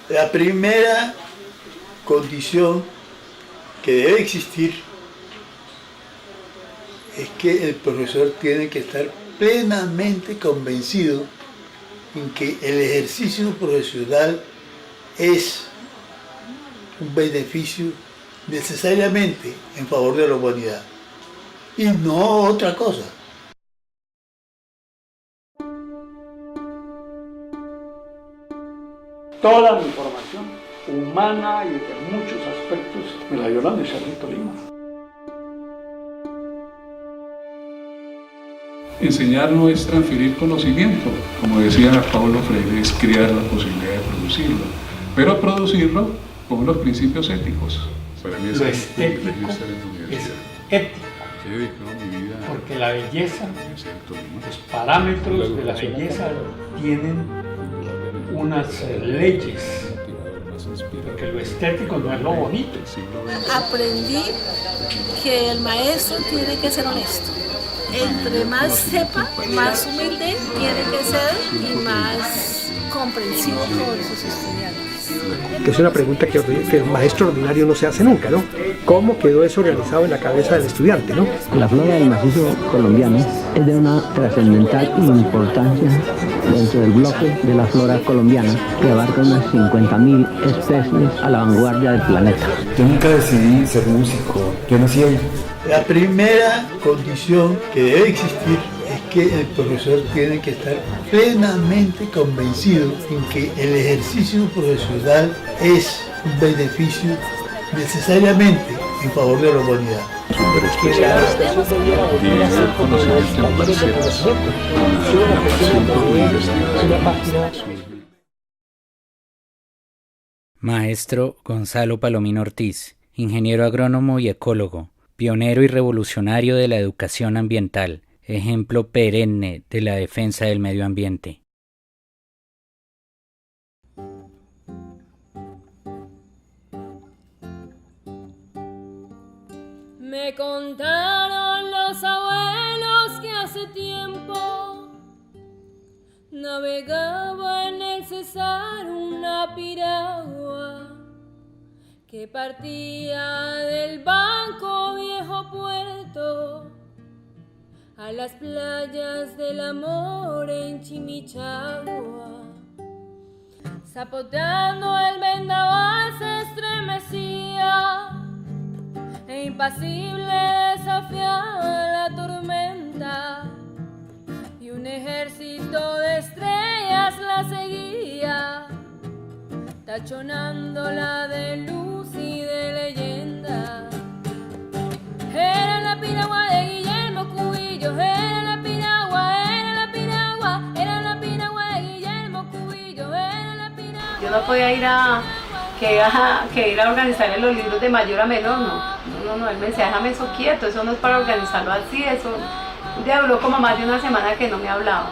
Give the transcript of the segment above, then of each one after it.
La primera condición que debe existir es que el profesor tiene que estar plenamente convencido en que el ejercicio profesional es un beneficio necesariamente en favor de la humanidad y no otra cosa. Toda mi formación humana y de muchos aspectos me la dio la Universidad de Tolima. Enseñar no es transferir conocimiento, como decía Paulo Freire, es crear la posibilidad de producirlo, pero producirlo con los principios éticos. Para mí Lo estético es ético, porque la belleza, los parámetros de la belleza tienen unas leyes, porque lo estético no es lo bonito. Aprendí que el maestro tiene que ser honesto. Entre más sepa, más humilde tiene que ser y más comprensivo con sus estudiantes. Que es una pregunta que el maestro ordinario no se hace nunca, ¿no? ¿Cómo quedó eso organizado en la cabeza del estudiante, no? La flora del macizo colombiano es de una trascendental importancia dentro del bloque de la flora colombiana, que abarca unas 50.000 especies a la vanguardia del planeta. Yo nunca decidí ser músico, yo nací ahí. La primera condición que debe existir es que el profesor tiene que estar plenamente convencido en que el ejercicio profesional es un beneficio necesariamente en favor de la humanidad. Maestro Gonzalo Palomino Ortiz, ingeniero agrónomo y ecólogo, pionero y revolucionario de la educación ambiental, ejemplo perenne de la defensa del medio ambiente. Me contaron los abuelos que hace tiempo navegaba en el Cesar una piragua que partía del Banco Viejo Puerto a las playas del amor en Chimichagua. Zapoteando el vendaval se estremecía e impasible desafiaba la tormenta, y un ejército de estrellas la seguía, tachonándola de luz y de leyenda. Era la piragua de Guillermo Cubillo, era la piragua, era la piragua, era la piragua de Guillermo Cubillo, era la piragua. Yo no podía ir a organizarle los libros de mayor a menor, no, él me decía, déjame eso quieto, eso no es para organizarlo así, eso. Un día duró como más de una semana que no me hablaba,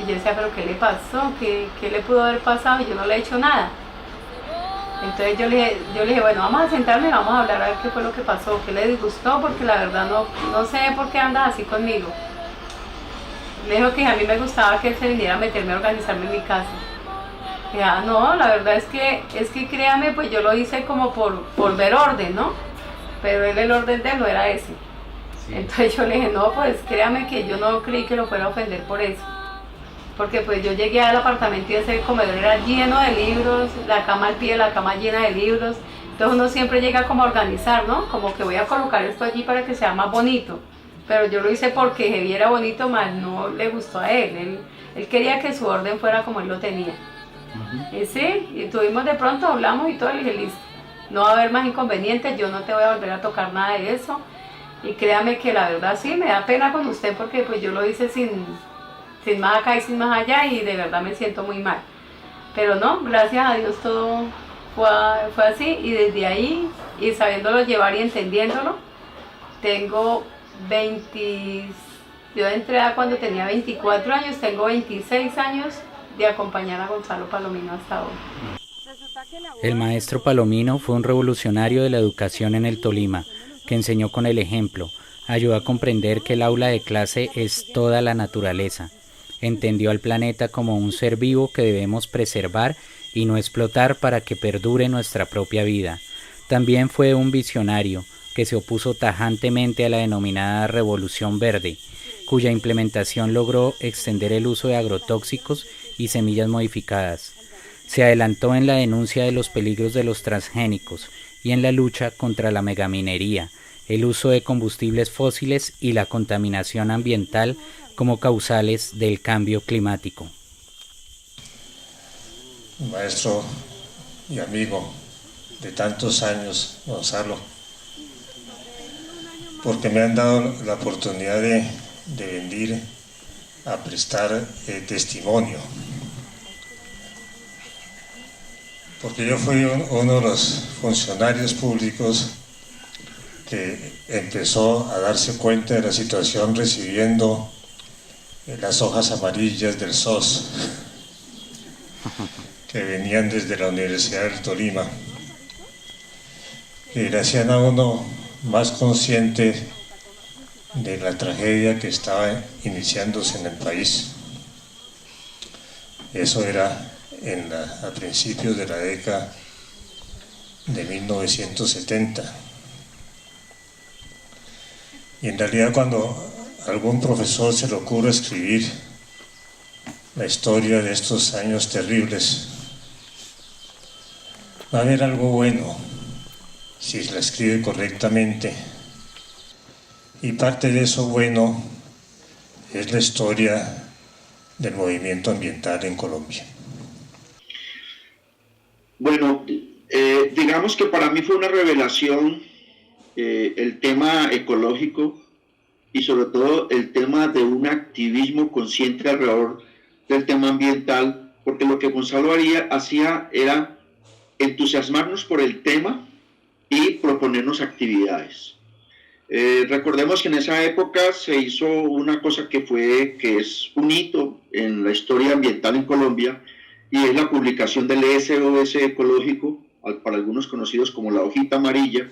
y yo decía, pero ¿qué le pasó? ¿Qué le pudo haber pasado? Y yo no le he hecho nada. Entonces yo le dije, bueno, vamos a sentarnos y vamos a hablar a ver qué fue lo que pasó, qué le disgustó, porque la verdad no sé por qué andas así conmigo. Le dijo que a mí me gustaba que él se viniera a meterme a organizarme en mi casa. Y no, la verdad es que créame, pues yo lo hice como por ver orden, ¿no? Pero el orden de él no era ese. Sí. Entonces yo le dije, no, pues créame que yo no creí que lo fuera a ofender por eso. Porque pues yo llegué al apartamento y ese comedor era lleno de libros, la cama al pie, la cama llena de libros. Entonces uno siempre llega como a organizar, ¿no? Como que voy a colocar esto allí para que sea más bonito. Pero yo lo hice porque se viera bonito, más no le gustó a él. Él quería que su orden fuera como él lo tenía. Y sí, y tuvimos de pronto, hablamos y todo, y le dije, listo, no va a haber más inconvenientes, yo no te voy a volver a tocar nada de eso. Y créame que la verdad sí, me da pena con usted porque pues yo lo hice sin más acá y sin más allá, y de verdad me siento muy mal. Pero no, gracias a Dios todo fue así, y desde ahí, y sabiéndolo llevar y entendiéndolo, tengo yo entré cuando tenía 24 años, tengo 26 años de acompañar a Gonzalo Palomino hasta ahora. El maestro Palomino fue un revolucionario de la educación en el Tolima, que enseñó con el ejemplo, ayudó a comprender que el aula de clase es toda la naturaleza. Entendió al planeta como un ser vivo que debemos preservar y no explotar para que perdure nuestra propia vida. También fue un visionario que se opuso tajantemente a la denominada Revolución Verde, cuya implementación logró extender el uso de agrotóxicos y semillas modificadas. Se adelantó en la denuncia de los peligros de los transgénicos y en la lucha contra la megaminería, el uso de combustibles fósiles y la contaminación ambiental como causales del cambio climático. Maestro y amigo de tantos años, Gonzalo, porque me han dado la oportunidad de venir a prestar testimonio. Porque yo fui uno de los funcionarios públicos que empezó a darse cuenta de la situación recibiendo las hojas amarillas del SOS que venían desde la Universidad del Tolima, que le hacían a uno más consciente de la tragedia que estaba iniciándose en el país. Eso era a principios de la década de 1970. Y en realidad cuando a algún profesor se le ocurre escribir la historia de estos años terribles, va a haber algo bueno si la escribe correctamente. Y parte de eso bueno es la historia del movimiento ambiental en Colombia. Bueno, digamos que para mí fue una revelación el tema ecológico y sobre todo el tema de un activismo consciente alrededor del tema ambiental, porque lo que Gonzalo hacía era entusiasmarnos por el tema y proponernos actividades. Recordemos que en esa época se hizo una cosa que es un hito en la historia ambiental en Colombia, y es la publicación del SOS ecológico, para algunos conocidos como la hojita amarilla,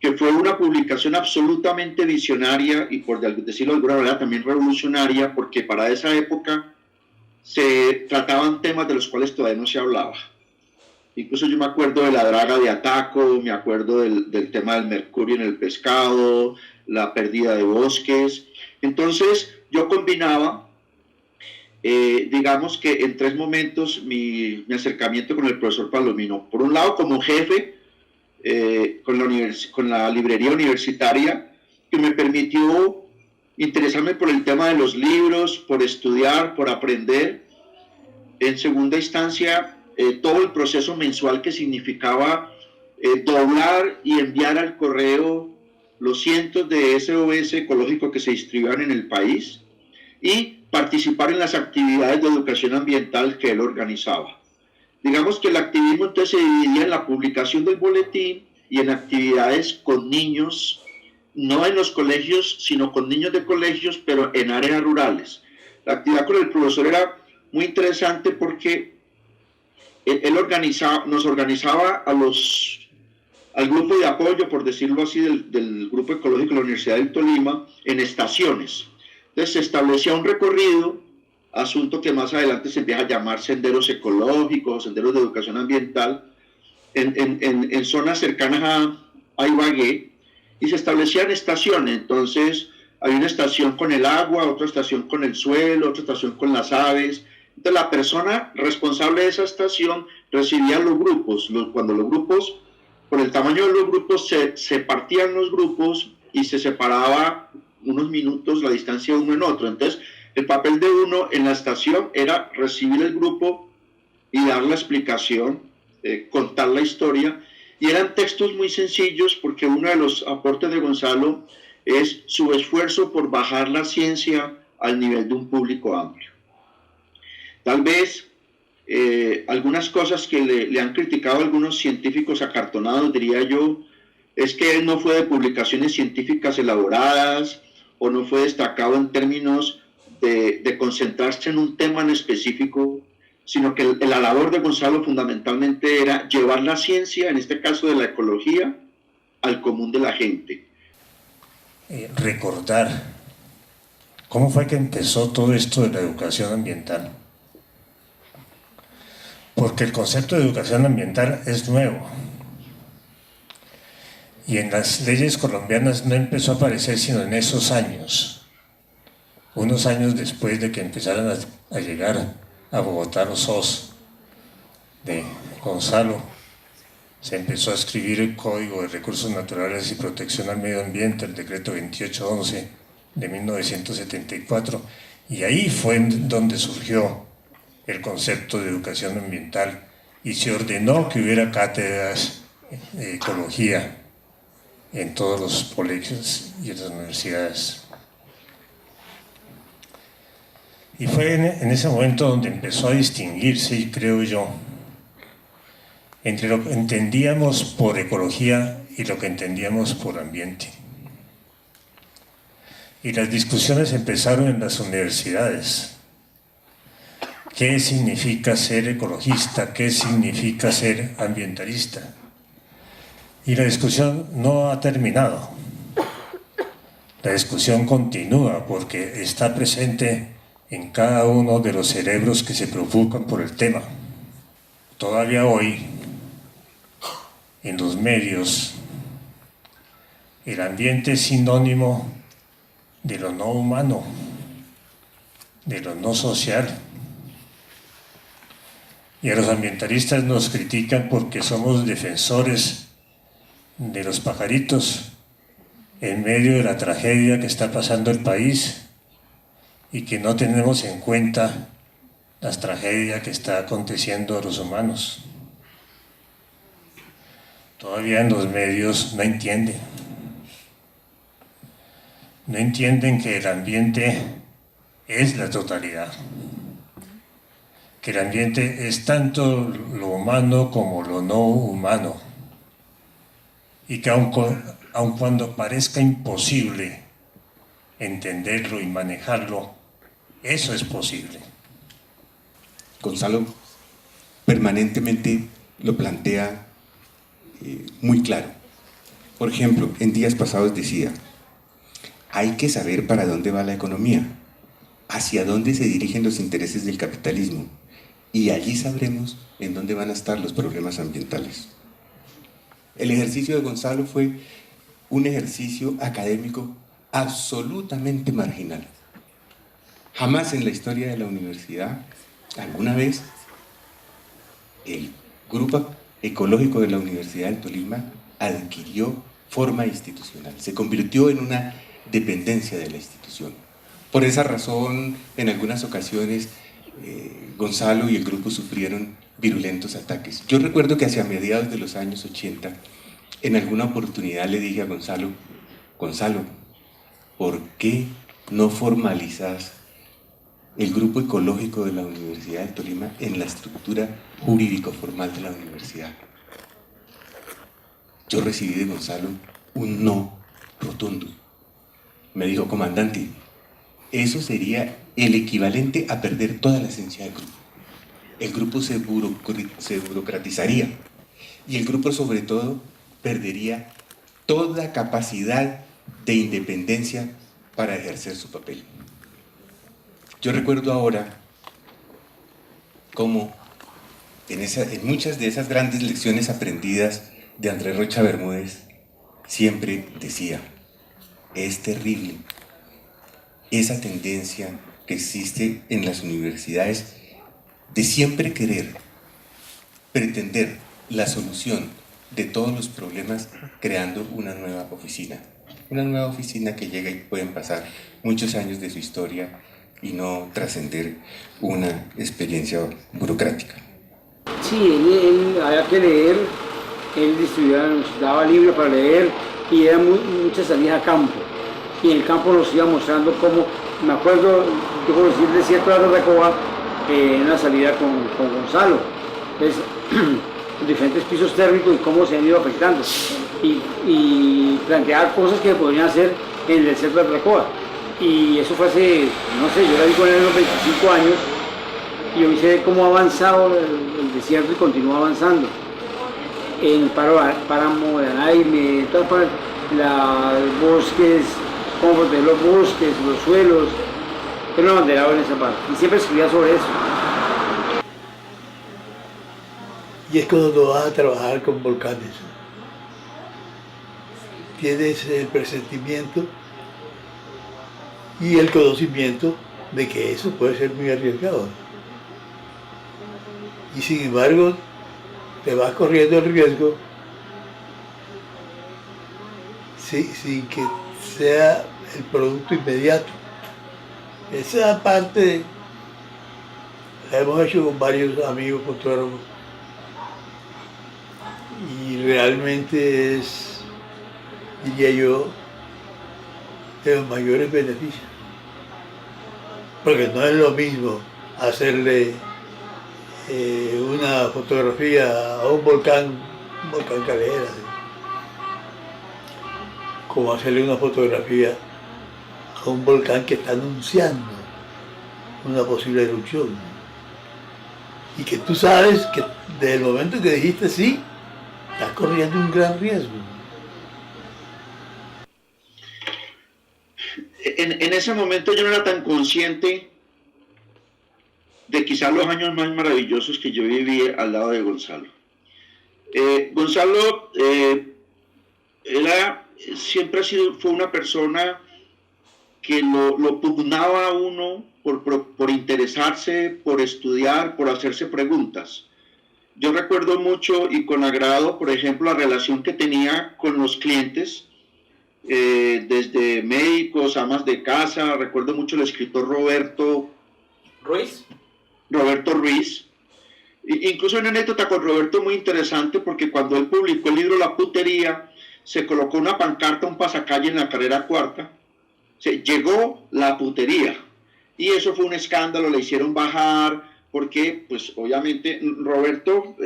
que fue una publicación absolutamente visionaria y, por decirlo de alguna manera, también revolucionaria, porque para esa época se trataban temas de los cuales todavía no se hablaba. Incluso yo me acuerdo de la draga de Ataco, me acuerdo del tema del mercurio en el pescado, la pérdida de bosques. Entonces yo combinaba, digamos que en tres momentos, mi acercamiento con el profesor Palomino. Por un lado, como jefe con la librería universitaria, que me permitió interesarme por el tema de los libros, por estudiar, por aprender. En segunda instancia, todo el proceso mensual que significaba doblar y enviar al correo los cientos de SOS ecológicos que se distribuían en el país, y participar en las actividades de educación ambiental que él organizaba. Digamos que el activismo entonces se dividía en la publicación del boletín y en actividades con niños, no en los colegios, sino con niños de colegios, pero en áreas rurales. La actividad con el profesor era muy interesante porque él nos organizaba al grupo de apoyo, por decirlo así, del Grupo Ecológico de la Universidad del Tolima, en estaciones. Entonces se establecía un recorrido, asunto que más adelante se empieza a llamar senderos ecológicos, senderos de educación ambiental, en zonas cercanas a Ibagué, y se establecían estaciones. Entonces hay una estación con el agua, otra estación con el suelo, otra estación con las aves. Entonces la persona responsable de esa estación recibía los grupos. Cuando los grupos, por el tamaño de los grupos, se partían los grupos y se separaba unos minutos la distancia de uno en otro. Entonces el papel de uno en la estación era recibir el grupo y dar la explicación, contar la historia, y eran textos muy sencillos, porque uno de los aportes de Gonzalo es su esfuerzo por bajar la ciencia al nivel de un público amplio. Tal vez algunas cosas que le han criticado algunos científicos acartonados, diría yo, es que él no fue de publicaciones científicas elaboradas, o no fue destacado en términos de concentrarse en un tema en específico, sino que la labor de Gonzalo fundamentalmente era llevar la ciencia, en este caso de la ecología, al común de la gente. Recordar ¿Cómo fue que empezó todo esto de la educación ambiental? Porque el concepto de educación ambiental es nuevo. Y en las leyes colombianas no empezó a aparecer sino en esos años. Unos años después de que empezaran a llegar a Bogotá los SOS de Gonzalo, se empezó a escribir el Código de Recursos Naturales y Protección al Medio Ambiente, el decreto 2811 de 1974, y ahí fue donde surgió el concepto de educación ambiental y se ordenó que hubiera cátedras de ecología en todos los colegios y en las universidades. Y fue en ese momento donde empezó a distinguirse, creo yo, entre lo que entendíamos por ecología y lo que entendíamos por ambiente. Y las discusiones empezaron en las universidades. ¿Qué significa ser ecologista? ¿Qué significa ser ambientalista? Y la discusión no ha terminado. La discusión continúa porque está presente en cada uno de los cerebros que se preocupan por el tema. Todavía hoy, en los medios, el ambiente es sinónimo de lo no humano, de lo no social. Y a los ambientalistas nos critican porque somos defensores de los pajaritos en medio de la tragedia que está pasando el país y que no tenemos en cuenta las tragedias que está aconteciendo a los humanos. Todavía en los medios no entienden. No entienden que el ambiente es la totalidad. Que el ambiente es tanto lo humano como lo no humano. Y que aun cuando parezca imposible entenderlo y manejarlo, eso es posible. Gonzalo permanentemente lo plantea muy claro. Por ejemplo, en días pasados decía: hay que saber para dónde va la economía, hacia dónde se dirigen los intereses del capitalismo, y allí sabremos en dónde van a estar los problemas ambientales. El ejercicio de Gonzalo fue un ejercicio académico absolutamente marginal. Jamás en la historia de la universidad, alguna vez, el grupo ecológico de la Universidad del Tolima adquirió forma institucional, se convirtió en una dependencia de la institución. Por esa razón, en algunas ocasiones, Gonzalo y el grupo sufrieron virulentos ataques. Yo recuerdo que hacia mediados de los años 80, en alguna oportunidad le dije a Gonzalo: Gonzalo, ¿por qué no formalizas el grupo ecológico de la Universidad del Tolima en la estructura jurídico-formal de la universidad? Yo recibí de Gonzalo un no rotundo. Me dijo: comandante, eso sería el equivalente a perder toda la esencia del grupo. El grupo se burocratizaría y el grupo, sobre todo, perdería toda capacidad de independencia para ejercer su papel. Yo recuerdo ahora cómo en muchas de esas grandes lecciones aprendidas de Andrés Rocha Bermúdez siempre decía: es terrible esa tendencia que existe en las universidades de siempre querer pretender la solución de todos los problemas creando una nueva oficina que llega y pueden pasar muchos años de su historia y no trascender una experiencia burocrática. Sí, él había que leer, él nos daba libros para leer y era muchas salidas a campo. Y en el campo nos iba mostrando cómo, me acuerdo, yo conocí el desierto de Arracoa en una salida con Gonzalo. Entonces, los diferentes pisos térmicos y cómo se han ido afectando. Y plantear cosas que podrían hacer en el desierto de Arracoa. Y eso fue hace, no sé, yo la vi con él a los 25 años y hoy sé cómo ha avanzado el desierto y continúa avanzando. En el páramo de Anaime, en todas partes, los bosques, cómo proteger los bosques, los suelos, Era un abanderado en esa parte y siempre escribía sobre eso. Y es cuando tú vas a trabajar con volcanes. Tienes el presentimiento y el conocimiento de que eso puede ser muy arriesgado. Y sin embargo, te vas corriendo el riesgo sin que sea el producto inmediato. Esa parte la hemos hecho con varios amigos fotógrafos y realmente es, diría yo, de los mayores beneficios. Porque no es lo mismo hacerle una fotografía a un volcán caldera, como hacerle una fotografía a un volcán que está anunciando una posible erupción. Y que tú sabes que desde el momento que dijiste sí, estás corriendo un gran riesgo. En ese momento yo no era tan consciente de quizás los años más maravillosos que yo viví al lado de Gonzalo. Gonzalo fue una persona que lo pugnaba a uno por interesarse, por estudiar, por hacerse preguntas. Yo recuerdo mucho y con agrado, por ejemplo, la relación que tenía con los clientes, desde médicos, amas de casa. Recuerdo mucho el escritor Roberto Ruiz. Incluso una anécdota con Roberto muy interesante, porque cuando él publicó el libro La Putería, se colocó una pancarta, un pasacalle en la carrera cuarta. Llegó la putería. Y eso fue un escándalo, le hicieron bajar, porque, pues, obviamente, Roberto,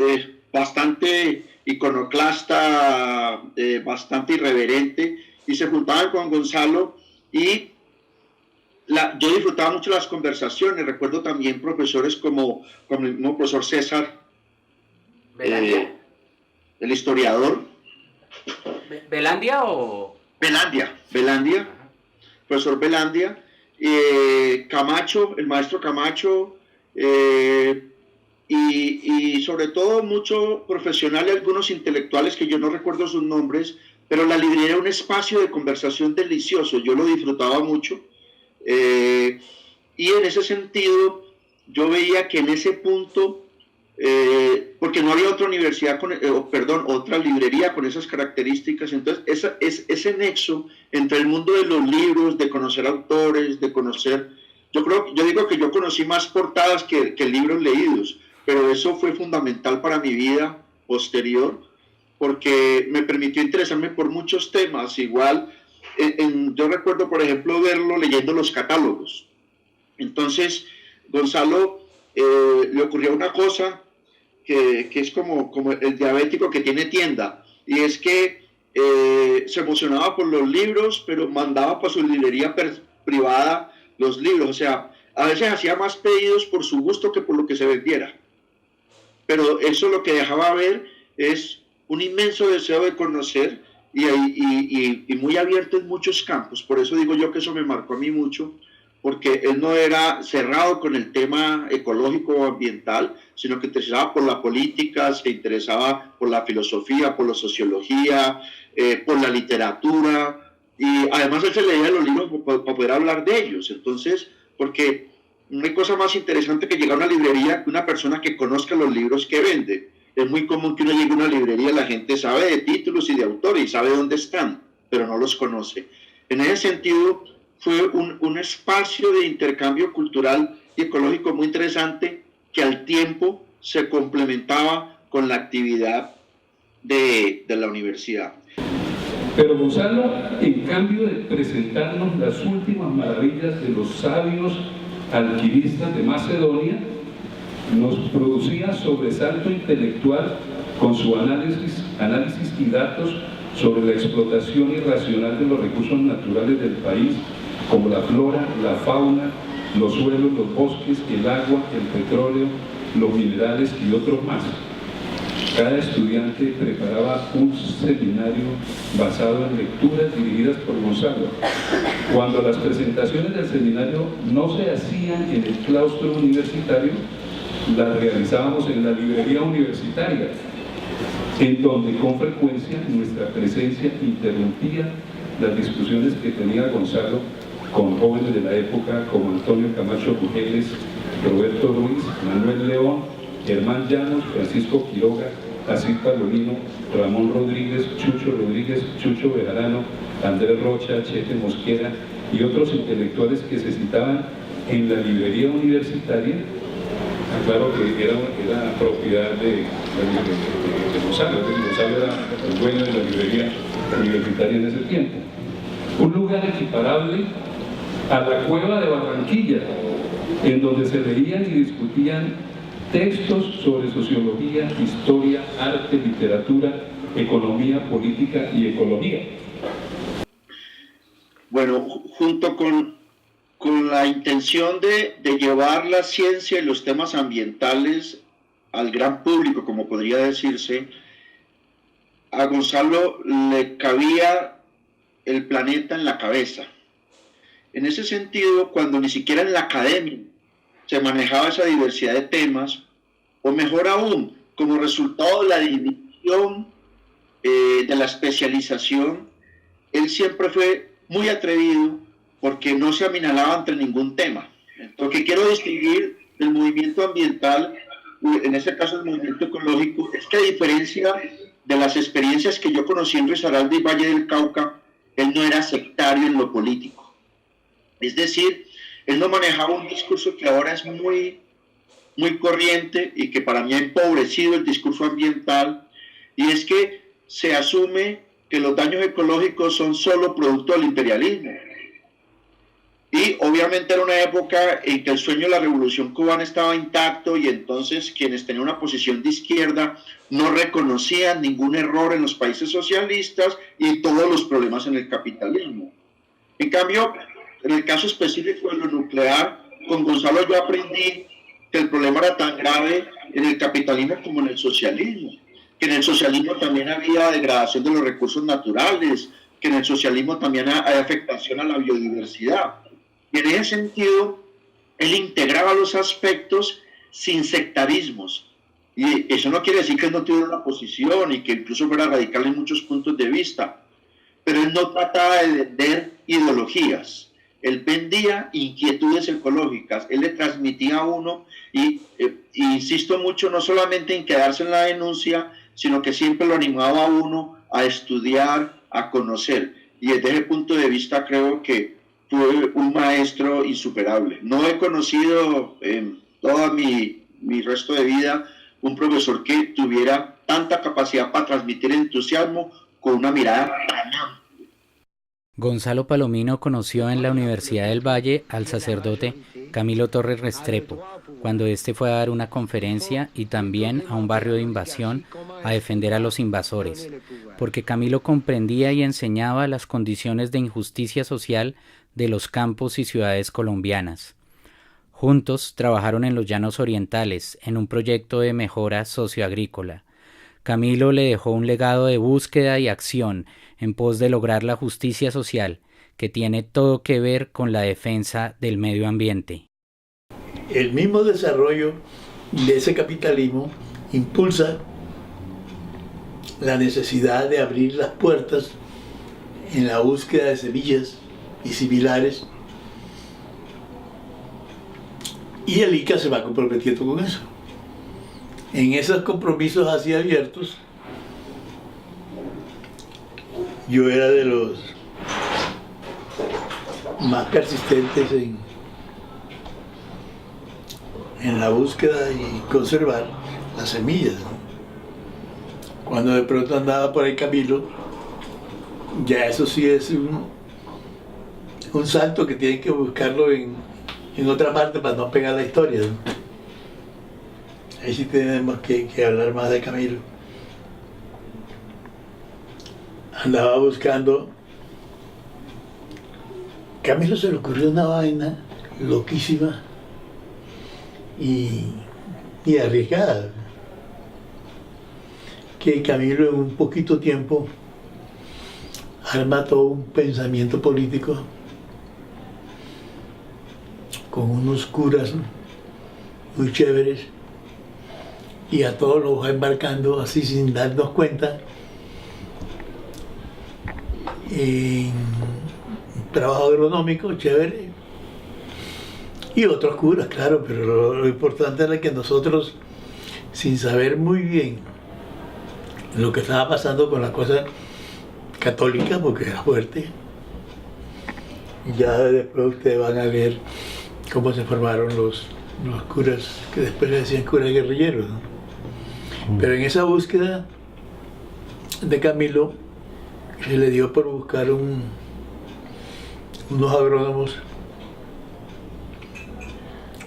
bastante iconoclasta, bastante irreverente, y se juntaban con Gonzalo, y yo disfrutaba mucho las conversaciones. Recuerdo también profesores como el mismo profesor César, el historiador. ¿Belandia o...? Belandia, profesor Belandia, Camacho, el maestro Camacho, y sobre todo muchos profesionales, algunos intelectuales que yo no recuerdo sus nombres, pero la librería era un espacio de conversación delicioso, yo lo disfrutaba mucho, y en ese sentido yo veía que en ese punto, porque no había otra universidad, otra librería con esas características, entonces ese nexo entre el mundo de los libros, de conocer autores, de conocer, yo digo que yo conocí más portadas que libros leídos, pero eso fue fundamental para mi vida posterior, porque me permitió interesarme por muchos temas. Igual, yo recuerdo, por ejemplo, verlo leyendo los catálogos. Entonces, Gonzalo le ocurrió una cosa que es como el diabético que tiene tienda, y es que se emocionaba por los libros, pero mandaba para su librería privada los libros. O sea, a veces hacía más pedidos por su gusto que por lo que se vendiera. Pero eso lo que dejaba ver es un inmenso deseo de conocer y muy abierto en muchos campos. Por eso digo yo que eso me marcó a mí mucho, porque él no era cerrado con el tema ecológico o ambiental, sino que interesaba por la política, se interesaba por la filosofía, por la sociología, por la literatura, y además él se leía los libros para poder hablar de ellos. Entonces, porque no hay cosa más interesante que llegar a una librería que una persona que conozca los libros que vende. Es muy común que uno llegue a una librería y la gente sabe de títulos y de autores y sabe dónde están, pero no los conoce. En ese sentido, fue un espacio de intercambio cultural y ecológico muy interesante, que al tiempo se complementaba con la actividad de la universidad. Pero Gonzalo, en cambio de presentarnos las últimas maravillas de los sabios alquimistas de Macedonia, nos producía sobresalto intelectual con su análisis y datos sobre la explotación irracional de los recursos naturales del país, como la flora, la fauna, los suelos, los bosques, el agua, el petróleo, los minerales y otros más. Cada estudiante preparaba un seminario basado en lecturas dirigidas por Gonzalo. Cuando las presentaciones del seminario no se hacían en el claustro universitario, las realizábamos en la librería universitaria, en donde con frecuencia nuestra presencia interrumpía las discusiones que tenía Gonzalo con jóvenes de la época como Antonio Camacho Bujeles, Roberto Ruiz, Manuel León, Germán Llanos, Francisco Quiroga, Asís Palomino, Ramón Rodríguez, Chucho Bejarano, Andrés Rocha, Chete Mosquera y otros intelectuales que se citaban en la librería universitaria. Claro que era propiedad de Gonzalo, Gonzalo era el dueño de la librería universitaria en ese tiempo. Un lugar equiparable a la Cueva de Barranquilla, en donde se leían y discutían textos sobre sociología, historia, arte, literatura, economía, política y ecología. Bueno, junto con la intención de llevar la ciencia y los temas ambientales al gran público, como podría decirse, a Gonzalo le cabía el planeta en la cabeza. En ese sentido, cuando ni siquiera en la academia se manejaba esa diversidad de temas, o mejor aún, como resultado de la división de la especialización, él siempre fue muy atrevido porque no se aminalaba ante ningún tema. Lo que quiero distinguir del movimiento ambiental, en este caso el movimiento ecológico, es que a diferencia de las experiencias que yo conocí en Risaralda y Valle del Cauca, él no era sectario en lo político. Es decir, él no manejaba un discurso que ahora es muy corriente y que para mí ha empobrecido el discurso ambiental, y es que se asume que los daños ecológicos son solo producto del imperialismo. Y obviamente era una época en que el sueño de la revolución cubana estaba intacto, y entonces quienes tenían una posición de izquierda no reconocían ningún error en los países socialistas y todos los problemas en el capitalismo. En cambio, en el caso específico de lo nuclear, con Gonzalo yo aprendí que el problema era tan grave en el capitalismo como en el socialismo, que en el socialismo también había degradación de los recursos naturales, que en el socialismo también hay afectación a la biodiversidad. Y en ese sentido, él integraba los aspectos sin sectarismos. Y eso no quiere decir que él no tuviera una posición y que incluso fuera radical en muchos puntos de vista, pero él no trataba de vender ideologías. Él vendía inquietudes ecológicas, él le transmitía a uno, y insisto mucho, no solamente en quedarse en la denuncia, sino que siempre lo animaba a uno a estudiar, a conocer. Y desde ese punto de vista creo que fue un maestro insuperable. No he conocido en todo mi resto de vida un profesor que tuviera tanta capacidad para transmitir entusiasmo con una mirada tan amplia. Gonzalo Palomino conoció en la Universidad del Valle al sacerdote Camilo Torres Restrepo, cuando éste fue a dar una conferencia, y también a un barrio de invasión a defender a los invasores, porque Camilo comprendía y enseñaba las condiciones de injusticia social de los campos y ciudades colombianas. Juntos trabajaron en los Llanos Orientales, en un proyecto de mejora socioagrícola. Camilo le dejó un legado de búsqueda y acción en pos de lograr la justicia social, que tiene todo que ver con la defensa del medio ambiente. El mismo desarrollo de ese capitalismo impulsa la necesidad de abrir las puertas en la búsqueda de semillas y similares, y el ICA se va comprometiendo con eso. En esos compromisos así abiertos, yo era de los más persistentes en la búsqueda y conservar las semillas, ¿no? Cuando de pronto andaba por ahí Camilo, ya eso sí es un salto que tienen que buscarlo en otra parte para no pegar la historia, ¿no? Ahí sí tenemos que hablar más de Camilo. Andaba buscando. Camilo se le ocurrió una vaina loquísima y arriesgada. que Camilo en un poquito tiempo arma todo un pensamiento político con unos curas muy chéveres y a todos los va embarcando así sin darnos cuenta en un trabajo agronómico chévere y otros curas, claro, pero lo importante era que nosotros, sin saber muy bien lo que estaba pasando con la cosa católica, porque era fuerte, ya después ustedes van a ver cómo se formaron los curas, que después le decían curas guerrilleros, ¿no? Pero en esa búsqueda de Camilo se le dio por buscar unos agrónomos,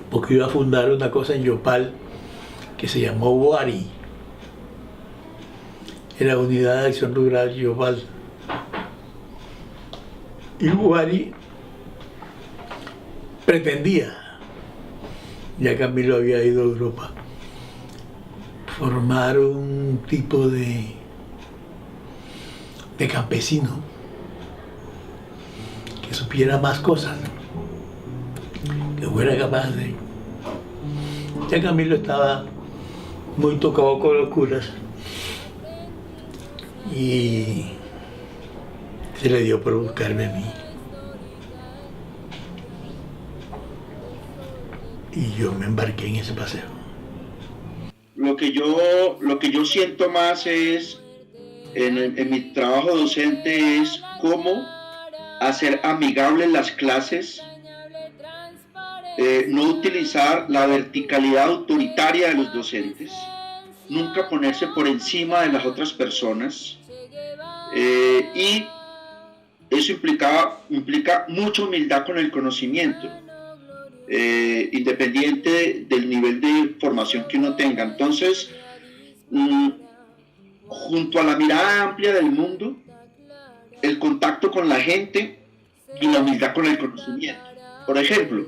porque iba a fundar una cosa en Yopal que se llamó UARI, era Unidad de Acción Rural Yopal. Y UARI pretendía, ya Camilo había ido a Europa, formar un tipo de campesino que supiera más cosas, que fuera capaz de... Ya Camilo estaba muy tocado con los curas y se le dio por buscarme a mí. Y yo me embarqué en ese paseo. Lo que yo siento más es, en mi trabajo docente, es cómo hacer amigables las clases, no utilizar la verticalidad autoritaria de los docentes, nunca ponerse por encima de las otras personas, y eso implica mucha humildad con el conocimiento, independiente del nivel de formación que uno tenga. Entonces, junto a la mirada amplia del mundo, el contacto con la gente y la humildad con el conocimiento. Por ejemplo,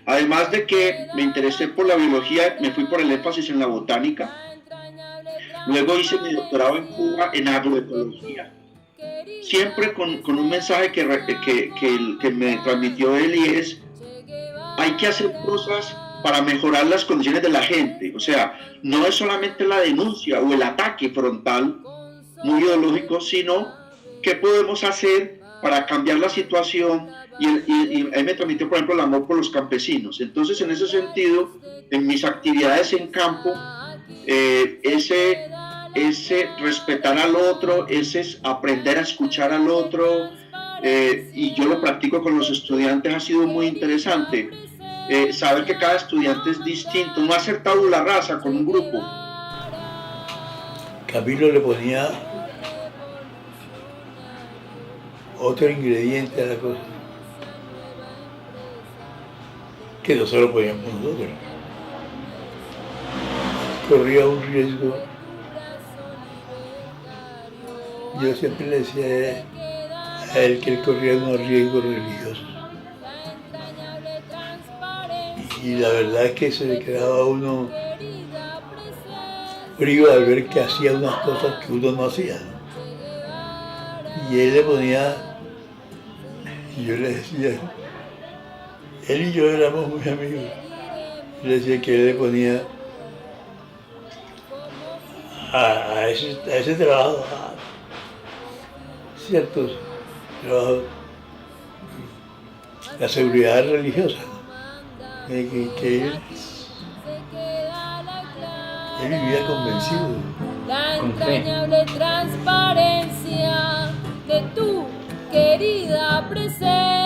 además de que me interesé por la biología, me fui por el énfasis en la botánica. Luego hice mi doctorado en Cuba en agroecología, siempre con un mensaje que me transmitió él, y es: hay que hacer cosas para mejorar las condiciones de la gente. O sea, no es solamente la denuncia o el ataque frontal, muy ideológico, sino qué podemos hacer para cambiar la situación. Y él me transmitió, por ejemplo, el amor por los campesinos. Entonces, en ese sentido, en mis actividades en campo, ese respetar al otro, ese aprender a escuchar al otro, y yo lo practico con los estudiantes, ha sido muy interesante. Saber que cada estudiante es distinto, no hacer tabula rasa con un grupo. Camilo le ponía otro ingrediente a la cosa, que no solo poníamos nosotros. Corría un riesgo. Yo siempre le decía a él que él corría unos riesgos religiosos. Y la verdad es que se le quedaba uno frío al ver que hacía unas cosas que uno no hacía, ¿no? Y él le ponía, y yo le decía, él y yo éramos muy amigos, yo le decía que él le ponía a ese trabajo, a ciertos trabajos, la seguridad religiosa, ¿no? Que él vivía convencido. La entrañable transparencia de tu querida presencia.